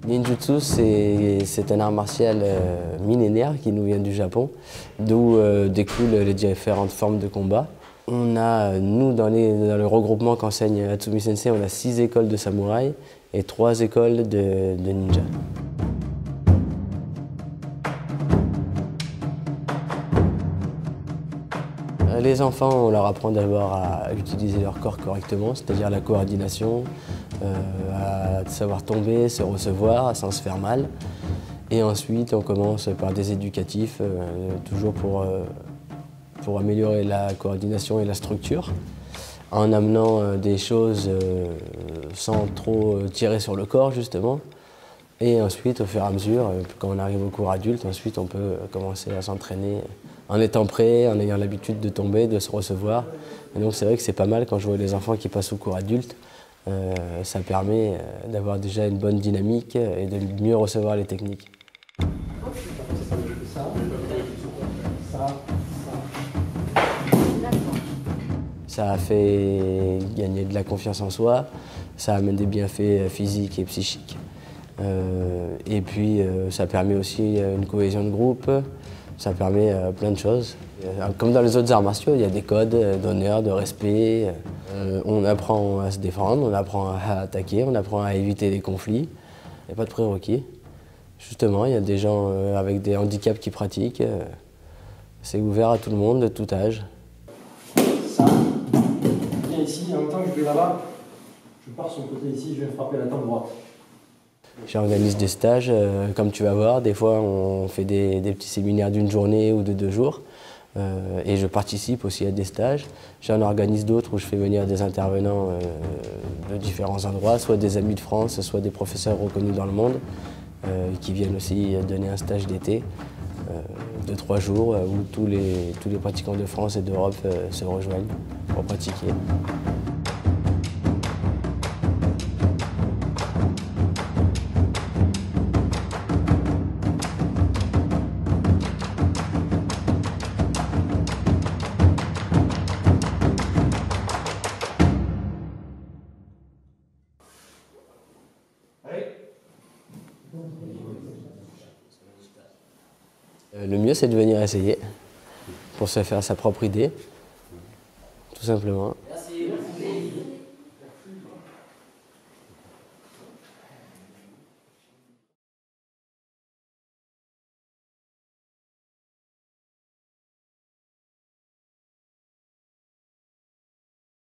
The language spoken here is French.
Ninjutsu, c'est un art martial millénaire qui nous vient du Japon, d'où découlent les différentes formes de combat. On a, nous, dans le regroupement qu'enseigne Hatsumi Sensei, on a 6 écoles de samouraï et 3 écoles de ninja. Les enfants, on leur apprend d'abord à utiliser leur corps correctement, c'est-à-dire la coordination, à savoir tomber, se recevoir sans se faire mal. Et ensuite, on commence par des éducatifs, toujours pour améliorer la coordination et la structure, en amenant des choses sans trop tirer sur le corps, justement. Et ensuite, au fur et à mesure, quand on arrive au cours adulte, ensuite on peut commencer à s'entraîner en étant prêt, en ayant l'habitude de tomber, de se recevoir. Et donc c'est vrai que c'est pas mal quand je vois les enfants qui passent au cours adulte. Ça permet d'avoir déjà une bonne dynamique et de mieux recevoir les techniques. Ça a fait gagner de la confiance en soi, ça amène des bienfaits physiques et psychiques. Et puis ça permet aussi une cohésion de groupe, ça permet plein de choses. Comme dans les autres arts martiaux, il y a des codes d'honneur, de respect. On apprend à se défendre, on apprend à attaquer, on apprend à éviter les conflits. Il n'y a pas de prérequis. Justement, il y a des gens avec des handicaps qui pratiquent. C'est ouvert à tout le monde, de tout âge. Ça, je viens ici, en même temps que je vais là-bas, je pars sur le côté ici, je viens frapper la tempe droite. J'organise des stages, comme tu vas voir. Des fois, on fait des petits séminaires d'une journée ou de 2 jours. Et je participe aussi à des stages. J'en organise d'autres où je fais venir des intervenants de différents endroits, soit des amis de France, soit des professeurs reconnus dans le monde, qui viennent aussi donner un stage d'été de 3 jours où tous les pratiquants de France et d'Europe se rejoignent pour pratiquer. Le mieux, c'est de venir essayer pour se faire sa propre idée, tout simplement.